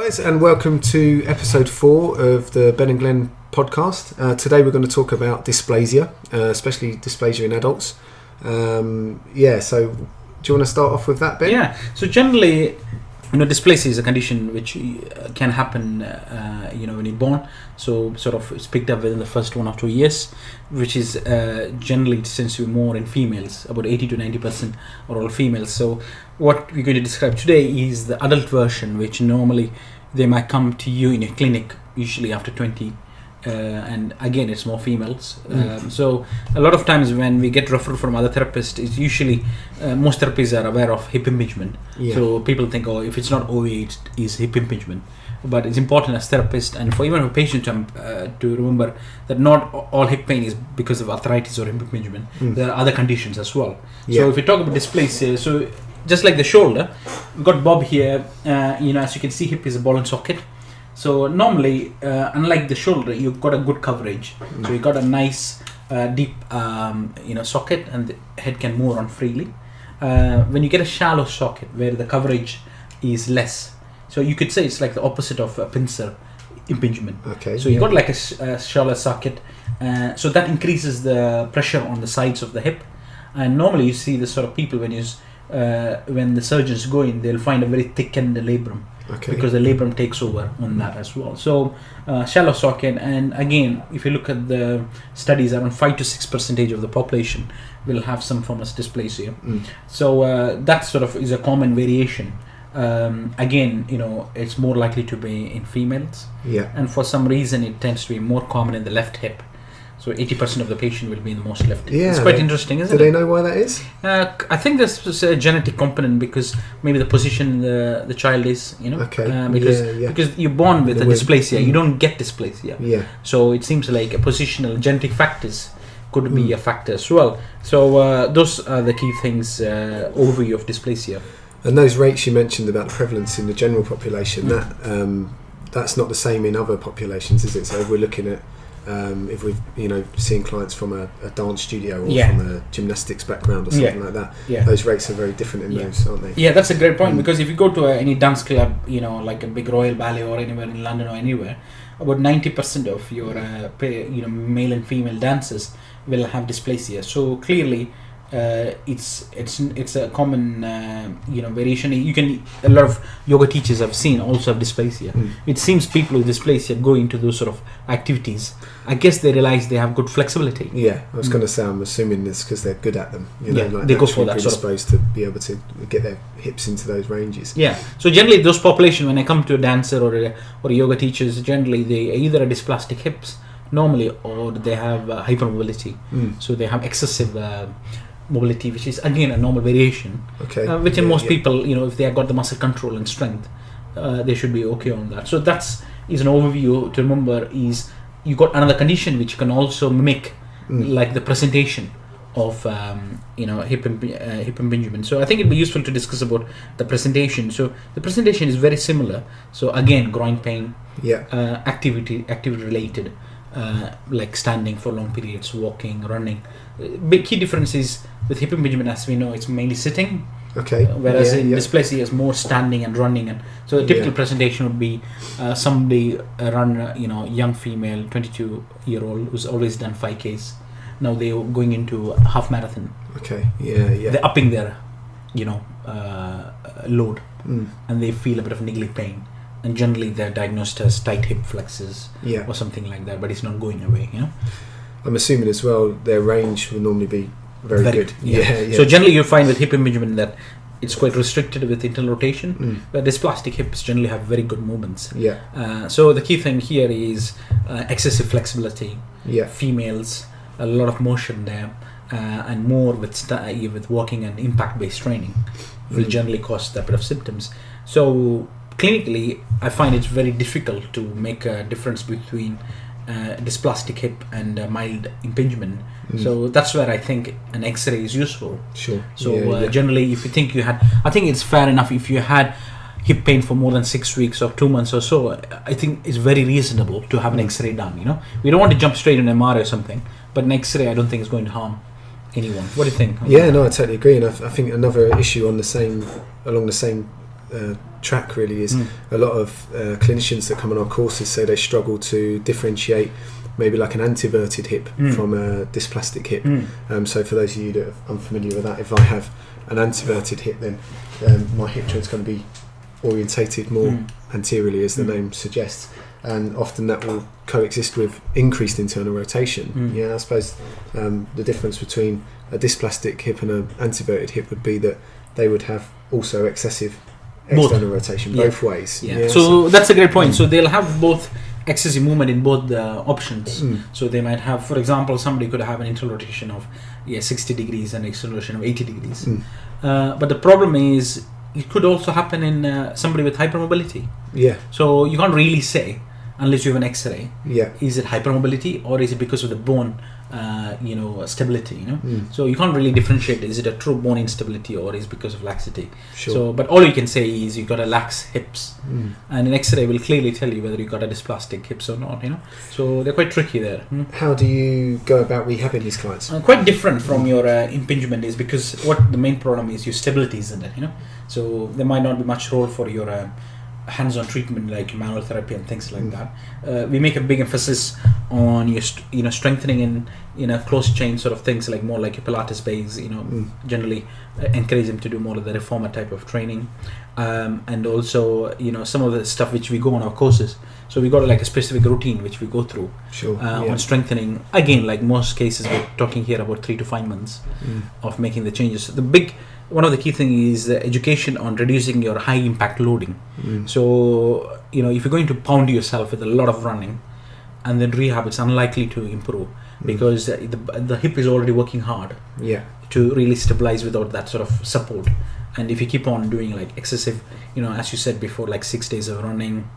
guys, and welcome to episode 4 of the Ben and Glen podcast. Today we're going to talk about dysplasia, especially dysplasia in adults. So do you want to start off with that, Ben? Yeah, so generally, dysplasia is a condition which can happen, when you're born. So sort of it's picked up within the first 1 or 2 years, which is generally tends to be more in females. About 80 to 90% are all females. So what we're going to describe today is the adult version, which normally they might come to you in a clinic, usually after 20. And again, it's more females. So a lot of times when we get referral from other therapists, it's usually most therapists are aware of hip impingement. Yeah. So people think, if it's not OA, it is hip impingement. But it's important as therapists and for even a patient to remember that not all hip pain is because of arthritis or hip impingement. There are other conditions as well. Yeah. So if we talk about dysplasia, so just like the shoulder, we've got Bob here. As you can see, hip is a ball and socket. So normally, unlike the shoulder, you've got a good coverage. So you got a nice deep, socket, and the head can move around freely. When you get a shallow socket where the coverage is less, so you could say it's like the opposite of a pincer impingement. Okay. So you got like a shallow socket, so that increases the pressure on the sides of the hip. And normally you see this sort of people when the surgeons go in, they'll find a very thickened labrum. Okay. Because the labrum takes over on that as well. So shallow socket, and again, if you look at the studies, around 5 to 6% of the population will have some form of dysplasia. So that sort of is a common variation. Again, it's more likely to be in females. Yeah. And for some reason, it tends to be more common in the left hip. So 80% of the patient will be in the most left. Yeah, it's quite interesting, isn't it? Do they know why that is? I think there's a genetic component because maybe the position the child is, Okay. Because you're born with a dysplasia, you don't get dysplasia. Yeah. So it seems like a positional genetic factors could be a factor as well. So those are the key things, overview of dysplasia. And those rates you mentioned about the prevalence in the general population, that's not the same in other populations, is it? So if we're looking at if we've seeing clients from a dance studio or from a gymnastics background or something like that, those rates are very different in those, aren't they? Yeah, that's a great point, because if you go to any dance club, like a big Royal Ballet or anywhere in London or anywhere, about 90% of your male and female dancers will have dysplasia. So clearly it's a common variation. A lot of yoga teachers I've seen also have dysplasia. It seems people with dysplasia go into those sort of activities. I guess they realize they have good flexibility. Yeah, I was going to say, I'm assuming it's because they're good at them. They go for that sort of, to be able to get their hips into those ranges. Yeah. So generally, those population, when I come to a dancer or a yoga teachers, generally they either are dysplastic hips normally, or they have hypermobility. So they have excessive mobility, which is again a normal variation. Okay. Which in most people, if they have got the muscle control and strength, they should be okay on that. So that's an overview to remember. Is you got another condition which can also mimic like the presentation of hip impingement. So I think it'd be useful to discuss about the presentation. So the presentation is very similar. So again, groin pain, activity related, like standing for long periods, walking, running. Big key difference is with hip impingement, as we know, it's mainly sitting. Okay. Whereas in dysplasia, is more standing and running, and so the typical presentation would be somebody young female, 22-year-old who's always done 5Ks. Now they're going into a half marathon. Okay. Yeah. They're upping their, load, and they feel a bit of niggly pain. And generally, they're diagnosed as tight hip flexors or something like that, but it's not going away. I'm assuming as well their range will normally be very good. Yeah. So generally, you find with hip impingement that it's quite restricted with internal rotation, but dysplastic hips generally have very good movements. Yeah. So the key thing here is excessive flexibility. Yeah. Females, a lot of motion there, and more with walking and impact-based training will generally cause that bit of symptoms. So clinically, I find it's very difficult to make a difference between dysplastic hip and mild impingement. So that's where I think an X-ray is useful. Sure. So generally, if you think I think it's fair enough if you had hip pain for more than 6 weeks or 2 months or so. I think it's very reasonable to have an X-ray done. We don't want to jump straight on MRI or something, but an X-ray I don't think is going to harm anyone. What do you think? Yeah, no, I totally agree, and I think another issue along the same track really is a lot of clinicians that come on our courses say they struggle to differentiate maybe like an antiverted hip from a dysplastic hip. So for those of you that are unfamiliar with that, if I have an antiverted hip, then my hip joint's going to be orientated more anteriorly, as the name suggests, and often that will coexist with increased internal rotation. Yeah, I suppose the difference between a dysplastic hip and an antiverted hip would be that they would have also excessive external rotation both ways. Yeah. So that's a great point. So they'll have both excessive movement in both the options. So they might have, for example, somebody could have an internal rotation of 60 degrees and external rotation of 80 degrees. But the problem is it could also happen in somebody with hypermobility. Yeah. So you can't really say unless you have an X-ray. Yeah. Is it hypermobility or is it because of the bone stability, so you can't really differentiate, is it a true bone instability or is it because of laxity. So but all you can say is you got a lax hips, and an X-ray will clearly tell you whether you got a dysplastic hips or not, so they're quite tricky there. How do you go about rehabbing these clients? Quite different from your impingement, is because what the main problem is your stability, isn't it? So there might not be much role for your hands-on treatment like manual therapy and things like that. We make a big emphasis on your strengthening in a close chain sort of things, like more like a Pilates base. Generally encourage them to do more of the reformer type of training, and also some of the stuff which we go on our courses. So we got like a specific routine which we go through on strengthening. Again, like most cases, we're talking here about 3 to 5 months of making the changes. One of the key things is education on reducing your high impact loading. So, if you're going to pound yourself with a lot of running and then rehab, it's unlikely to improve because the hip is already working hard to really stabilize without that sort of support. And if you keep on doing like excessive, as you said before, like 6 days of running,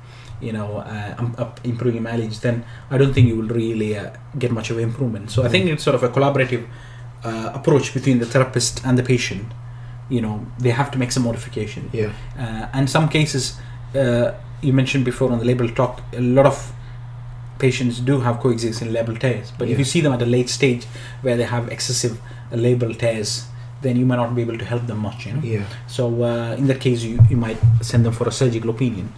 improving mileage, then I don't think you will really get much of improvement. So I think it's sort of a collaborative approach between the therapist and the patient. They have to make some modification. And some cases, you mentioned before on the labral talk, a lot of patients do have coexisting labral tears. But if you see them at a late stage where they have excessive labral tears, then you might not be able to help them much. So in that case, you might send them for a surgical opinion,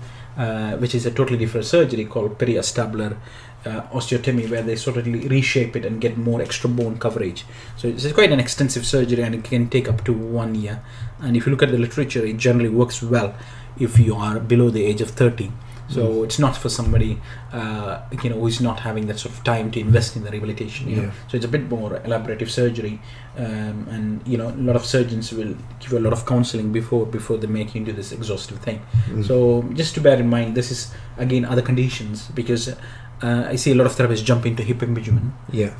which is a totally different surgery called periacetabular osteotomy, where they sort of reshape it and get more extra bone coverage. So it's quite an extensive surgery and it can take up to 1 year. And if you look at the literature, it generally works well if you are below the age of 30. So it's not for somebody who is not having that sort of time to invest in the rehabilitation. So it's a bit more elaborative surgery, and a lot of surgeons will give you a lot of counseling before they make you into this exhaustive thing. So just to bear in mind, this is again other conditions, because I see a lot of therapists jump into hip impingement.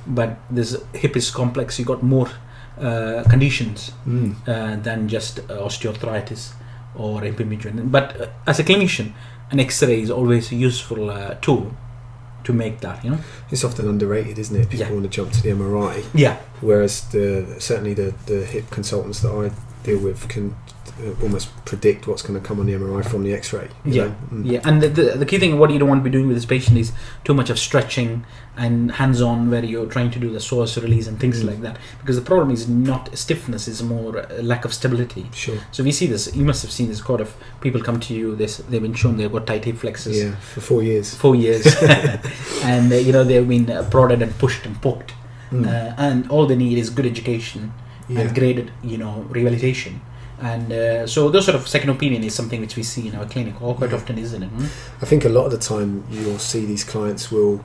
But this hip is complex. You got more conditions than just osteoarthritis or impingement. But as a clinician, an X-ray is always a useful tool to make that. It's often underrated, isn't it? People want to jump to the MRI. Whereas certainly the hip consultants that I deal with can almost predict what's going to come on the MRI from the X-ray. And the key thing, what you don't want to be doing with this patient is too much of stretching and hands-on, where you're trying to do the psoas release and things like that, because the problem is not stiffness, it's more a lack of stability. So we see this, you must have seen this, quite of people come to you, they've been shown they've got tight hip flexors for 4 years and they've been prodded and pushed and poked, and all they need is good education and graded rehabilitation. And so those sort of second opinion is something which we see in our clinic quite often, isn't it? I think a lot of the time you'll see these clients will,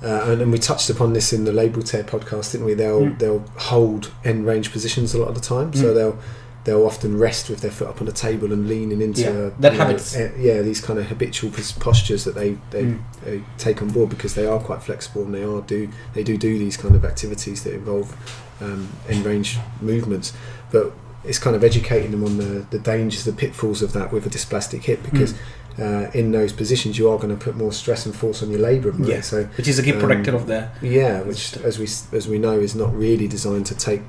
and we touched upon this in the labral tear podcast, didn't we? They'll hold end range positions a lot of the time, so they'll often rest with their foot up on the table and leaning into habits. These kind of habitual postures that they take on board, because they are quite flexible and they do these kind of activities that involve end range movements, but it's kind of educating them on the dangers, the pitfalls of that with a dysplastic hip, because in those positions you are going to put more stress and force on your labrum, right? So which is a key protector of the which as we know is not really designed to take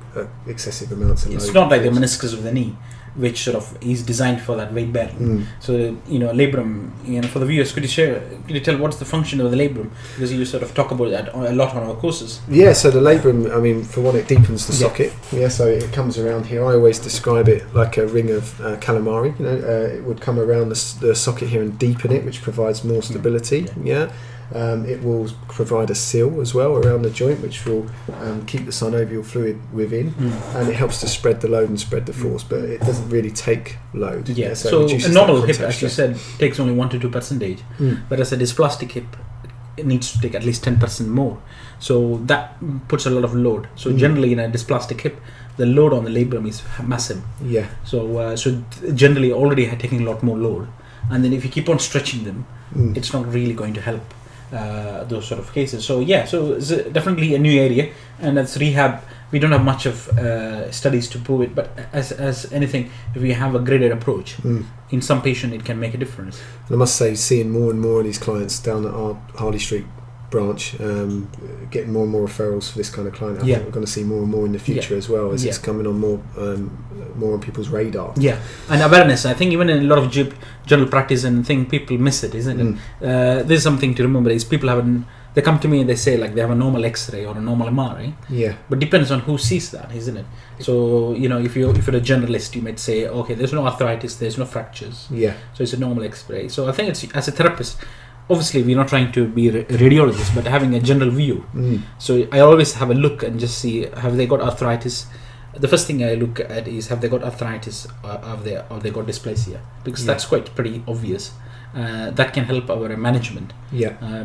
excessive amounts of load. It's not like the meniscus of the knee, which sort of is designed for that weight bearing. So labrum, for the viewers, could you tell what's the function of the labrum, because you sort of talk about that a lot on our courses? Yeah, so the labrum, I mean, for one, it deepens the socket. Yeah, so it comes around here. I always describe it like a ring of calamari. It would come around the socket here and deepen it, which provides more stability. It will provide a seal as well around the joint, which will keep the synovial fluid within, and it helps to spread the load and spread the force, but it doesn't really take load. So a normal hip, as you said, takes only 1 to 2%, but as a dysplastic hip, it needs to take at least 10% more. So that puts a lot of load. So generally in a dysplastic hip, the load on the labrum is massive. So generally already taking a lot more load, and then if you keep on stretching them, it's not really going to help those sort of cases. So it's definitely a new area, and that's rehab. We don't have much of studies to prove it, but as anything, if we have a graded approach, in some patient it can make a difference. And I must say, seeing more and more of these clients down at our Harley Street branch, getting more and more referrals for this kind of client. I think we're going to see more and more in the future as well, as it's coming on more on people's radar. And awareness, I think even in a lot of general practice and people miss it, isn't it? There's something to remember, is people they come to me and they say like they have a normal X-ray or a normal MRI, but depends on who sees that, isn't it? So if you're a generalist, you might say, okay, there's no arthritis, there's no fractures, so it's a normal X-ray. So I think it's, as a therapist, obviously we're not trying to be radiologists, but having a general view. So I always have a look and just see, have they got arthritis. The first thing I look at is, have they got arthritis, or have they got dysplasia, because that's quite pretty obvious. That can help our management,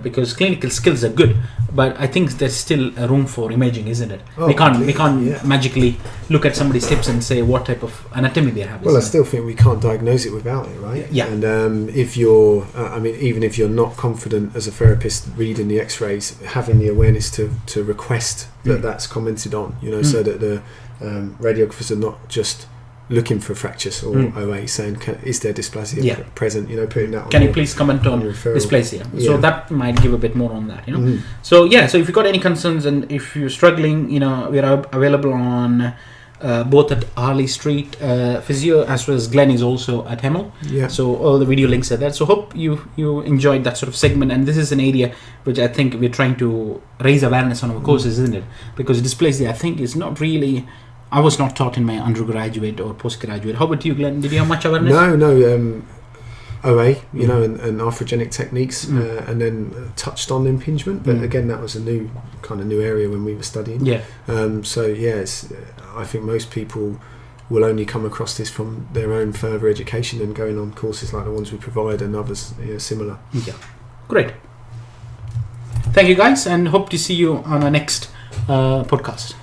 because clinical skills are good, but I think there's still a room for imaging, isn't it? We can't magically look at somebody's hips and say what type of anatomy they have. Well, I still think we can't diagnose it without it, right? And if you're, even if you're not confident as a therapist reading the X-rays, having the awareness to request that's commented on, so that the radiographers are not just looking for fractures or OA, saying, is there dysplasia present? Putting that on. Can you please comment on dysplasia? So that might give a bit more on that. So if you've got any concerns and if you're struggling, we are available on both at Harley Street Physio, as well as Glen is also at Hemel. So all the video links are there. So hope you enjoyed that sort of segment, and this is an area which I think we're trying to raise awareness on our courses, isn't it? Because dysplasia, I think, is not really. I was not taught in my undergraduate or postgraduate. How about you, Glenn? Did you have much awareness? No. OA, and arthrogenic techniques, and then touched on impingement. But again, that was a new area when we were studying. It's, I think most people will only come across this from their own further education and going on courses like the ones we provide and others similar. Great. Thank you, guys, and hope to see you on our next podcast.